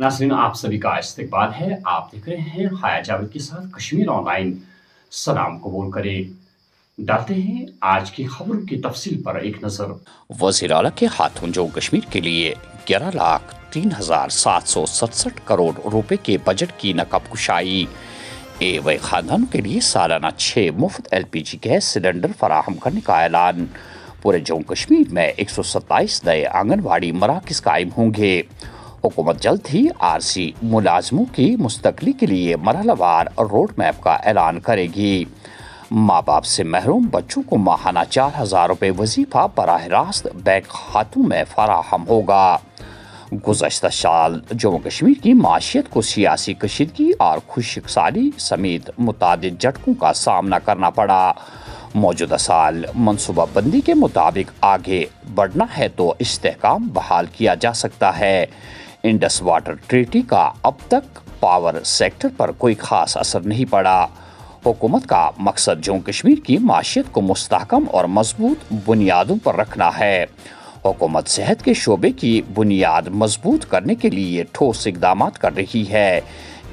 नाज़रीन, आप सभी का इस्तकबाल है। आप देख रहे हैं हाया जावेद के साथ कश्मीर ऑनलाइन। सलाम कबूल करें। डालते हैं आज की खबरों की तफसील पर एक नज़र। वज़ीर आला के हाथों जम्मू कश्मीर के लिए 11,03,767 करोड़ रुपए के बजट की नकब कुशाई। वही खानदानों के लिए सालाना 6 मुफ्त LPG गैस सिलेंडर फराहम करने का ऐलान। पूरे जम्मू कश्मीर में 127 नए आंगनबाड़ी मराकज कायम होंगे। हुकूमत जल्द ही आरसी मुलाजमों की मुस्तकली के लिए मरहलावार रोड मैप का ऐलान करेगी। माँ बाप से महरूम बच्चों को माहाना 4,000 रुपये वजीफा बराह रास्त बैंक खातों में फराहम होगा। गुज़श्ता साल जम्मू कश्मीर की माशियत को सियासी कशीदगी और खुशहाली समेत मुतादिद झटकों का सामना करना पड़ा। मौजूदा साल मनसूबा बंदी के मुताबिक आगे बढ़ना है तो इस्तेहकाम बहाल किया जा सकता है। इंडस वाटर ट्रीटी का अब तक पावर सेक्टर पर कोई खास असर नहीं पड़ा। हुकूमत का मकसद जम्मू कश्मीर की माशियत को मुस्तहकम और मजबूत बुनियादों पर रखना है। हुकूमत सेहत के शोबे की बुनियाद मजबूत करने के लिए ठोस इकदाम कर रही है।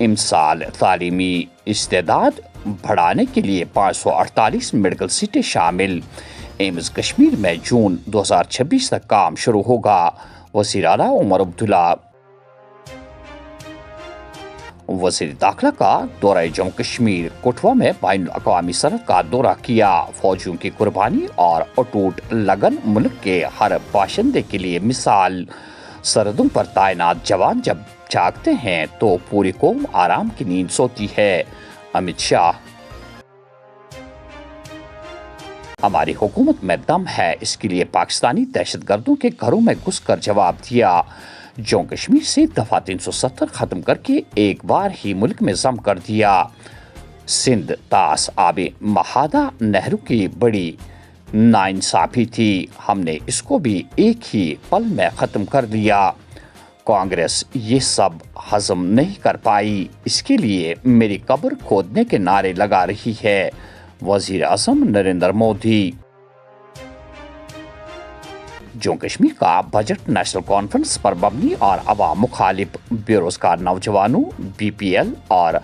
इमसाल तालीमी इस्तेदाद बढ़ाने के लिए 548 मेडिकल सीटें शामिल। एम्स कश्मीर में जून 2026 तक काम शुरू होगा। वज़ीर आला उमर अब्दुल्ला। वज़ीर दाखिला का दौरा जम्मू कश्मीर कोटवा में बैनुल अक़वामी सरहद का दौरा किया। फौजियों की कुर्बानी और अटूट लगन मुल्क के हर बाशिंदे के लिए मिसाल। सरहदों पर तैनात जवान जब जागते हैं तो पूरी कौम आराम की नींद सोती है। अमित शाह। हमारी हुकूमत में दम है, इसके लिए पाकिस्तानी दहशतगर्दों के घरों में घुसकर जवाब दिया। जम्मू कश्मीर से दफा 370 खत्म करके एक बार ही मुल्क में जम कर दिया। सिंध तास आबे महादा नेहरू की बड़ी नाइंसाफी थी, हमने इसको भी एक ही पल में खत्म कर दिया। कांग्रेस ये सब हजम नहीं कर पाई, इसके लिए मेरी कब्र खोदने के नारे लगा रही है। वजीर आज़म नरेंद्र मोदी। जम्मू कश्मीर का बजट नेशनल कॉन्फ्रेंस पर मबनी और अवाम मुखालिफ बेरोजगार नौजवानों, BPL और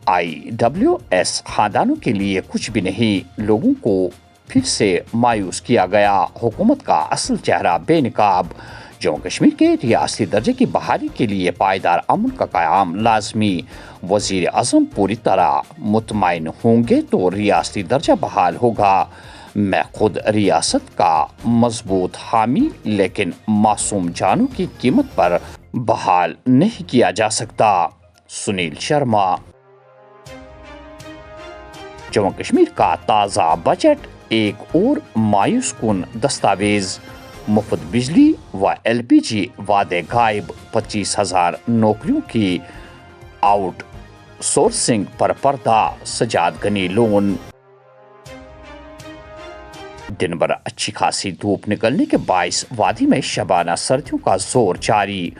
IWS खानदानों के लिए कुछ भी नहीं। लोगों को फिर से मायूस किया गया। हुकूमत का असल चेहरा बेनकाब। जम्मू कश्मीर के रियासती दर्जे की बहाली के लिए पायदार अमन का क़याम लाजमी। वज़ीर आज़म पूरी तरह मुतमईन होंगे तो रियासती दर्जा बहाल होगा। मैं खुद रियासत का मजबूत हामी, लेकिन मासूम जानों की कीमत पर बहाल नहीं किया जा सकता। सुनील शर्मा। जम्मू कश्मीर का ताज़ा बजट एक और मायूस कुन दस्तावेज। मुफ्त बिजली व LPG वादे गायब। 25,000 नौकरियों की आउटसोर्सिंग पर पर्दा। सजाद गनी लोन। दिन भर अच्छी खासी धूप निकलने के बायस वादी में शबाना सर्दियों का जोर जारी।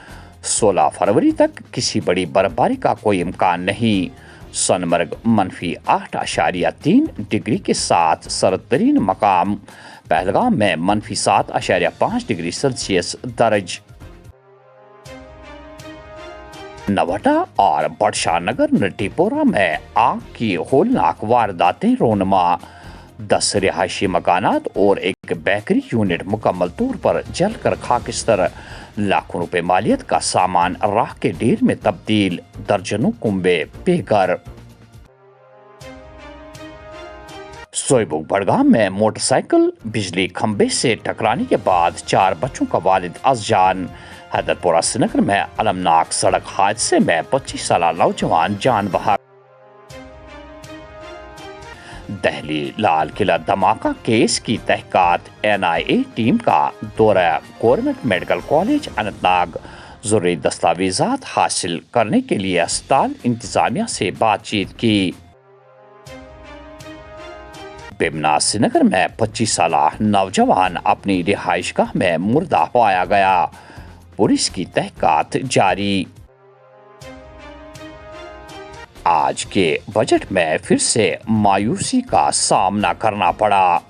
16 फरवरी तक किसी बड़ी बर्फबारी का कोई इम्कान नहीं। सोनमर्ग -8.3 डिग्री के साथ सर्द तरीन मकाम। पहलगाम में -7.5 डिग्री सेल्सियस दर्ज। नवाटा और बड़शाह नगर नटीपोरा में आग की होलनाक वारदातें रोनमा। 10 रिहायशी मकानात और एक बेकरी यूनिट मुकम्मल तौर पर जलकर खाकिस्तर। लाखों रुपए मालियत का सामान राख के ढेर में तब्दील। दर्जनों कुंबे बेघर। सोईबुग बड़गाम में मोटरसाइकिल बिजली खंबे से टकराने के बाद 4 बच्चों का वालिद अज़जान। हैदरपुरा श्रीनगर में अलमनाक सड़क हादसे में 25 साल नौजवान जान बहा। दिल्ली लाल किला धमाका केस की तहकीकात। NIA टीम का दौरा गवर्नमेंट मेडिकल कॉलेज अनंतनाग। जरूरी दस्तावेजात हासिल करने के लिए अस्पताल इंतजामिया से बातचीत की। बेमना श्रीनगर में 25 साल नौजवान अपनी रिहाइशगाह में मुर्दा पाया गया। पुलिस की तहकीकात जारी। आज के बजट में फिर से मायूसी का सामना करना पड़ा।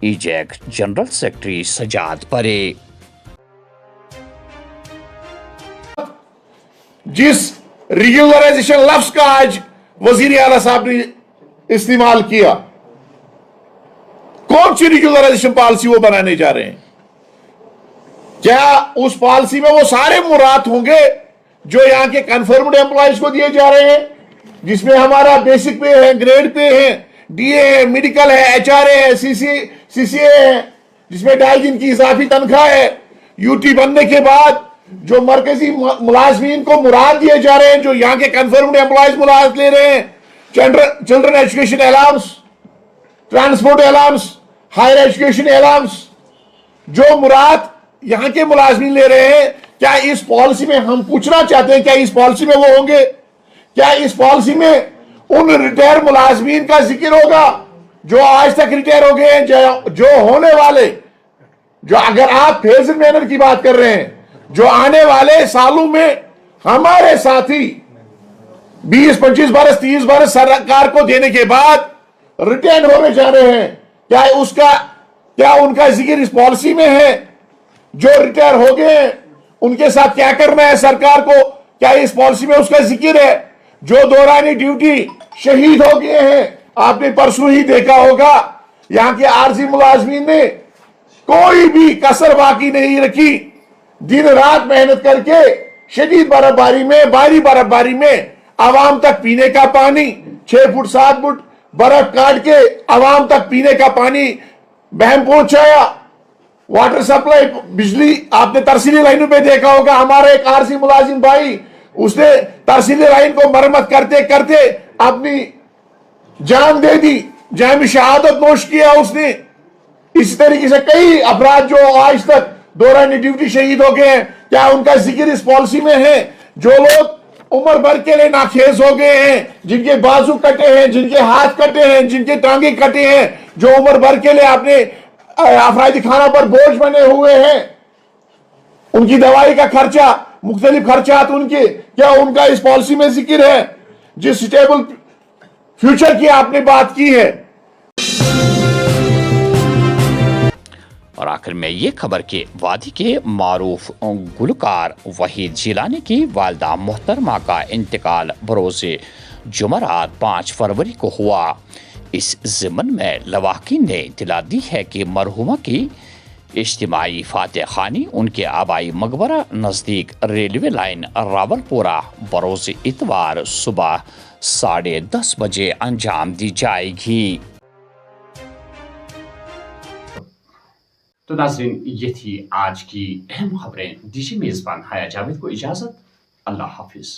इजेक जनरल सेक्रेटरी सजाद परे। जिस रेगुलराइजेशन लफ्ज का आज वजीर आला साहब ने इस्तेमाल किया, कौन सी रेगुलराइजेशन पॉलिसी वो बनाने जा रहे हैं? क्या उस पॉलिसी में वो सारे मुराद होंगे जो यहां के कन्फर्म्ड एम्प्लॉयज को दिए जा रहे हैं, जिसमें हमारा बेसिक पे है, ग्रेड पे है, डीए है, मेडिकल है, एचआरए है, सीसीए है, जिसमें 2.5 दिन की इजाफी तनख्वाह है, यूटी बनने के बाद जो मरकजी मुलाजमीन को मुराद दिए जा रहे हैं, जो यहां के कन्फर्म्ड एम्प्लॉयज मुराद ले रहे हैं, children education allowance, transport allowance, higher education allowance, जो मुराद यहां के मुलाजमीन ले रहे हैं, क्या इस पॉलिसी में, हम पूछना चाहते हैं, क्या इस पॉलिसी में वो होंगे? क्या इस पॉलिसी में उन रिटायर मुलाजमीन का जिक्र होगा जो आज तक रिटायर हो गए हैं, जो होने वाले, जो अगर आप फेजड मैनर की बात कर रहे हैं, जो आने वाले सालों में हमारे साथी 20, 25 बरस, 30 बरस सरकार को देने के बाद रिटायर होने जा रहे हैं, क्या उनका जिक्र इस पॉलिसी में है? जो रिटायर हो गए हैं उनके साथ क्या करना है सरकार को, क्या इस पॉलिसी में उसका जिक्र है? जो दौरानी ड्यूटी शहीद हो गए हैं, आपने परसों ही देखा होगा, यहां के आरजी मुलाजमीन ने कोई भी कसर बाकी नहीं रखी, दिन रात मेहनत करके शदीद बर्फबारी में, भारी बर्फबारी में आवाम तक पीने का पानी, 6 फुट 7 फुट बर्फ काट के आवाम तक पीने का पानी बहम पहुंचाया। वाटर सप्लाई, बिजली, आपने तरसीली लाइनों पे देखा होगा, हमारा एक आरसी मुलाजिम भाई, उसने तरसीली लाइन को मरम्मत करते करते अपनी जान दे दी, जाम शहादत नोश किया उसने। इस तरीके से कई अफराद जो आज तक दौरान ड्यूटी शहीद हो गए हैं, क्या उनका जिक्र इस पॉलिसी में है? जो लोग उम्र भर के लिए नाखेज हो गए हैं, जिनके बाजू कटे हैं, जिनके हाथ कटे हैं, जिनके टांगे कटे हैं, जो उम्र भर के लिए अपने अफरादी खाना पर बोझ बने हुए हैं, उनकी दवाई का खर्चा, मुख्तलिफ खर्चात उनके, क्या उनका इस पॉलिसी में जिक्र है? जिस स्टेबल फ्यूचर की आपने बात की है। और आखिर में ये खबर कि वादी के मारूफ गुलकार वहीद जिलानी की वालदा मोहतरमा का इंतकाल बरोज़े जुमरात 5 फरवरी को हुआ। इस ज़िमन में लवाहकीन ने इत्तला दी है कि मरहुमा की इज्तिमाई फातह खानी उनके आबाई मकबरा नज़दीक रेलवे लाइन रावलपुरा बरोज़ इतवार सुबह 10:30 बजे अंजाम दी जाएगी। तो नाज़रीन, ये थी आज की अहम खबरें। दीजिए मेज़बान हाया जावेद को इजाज़त। अल्लाह हाफिज़।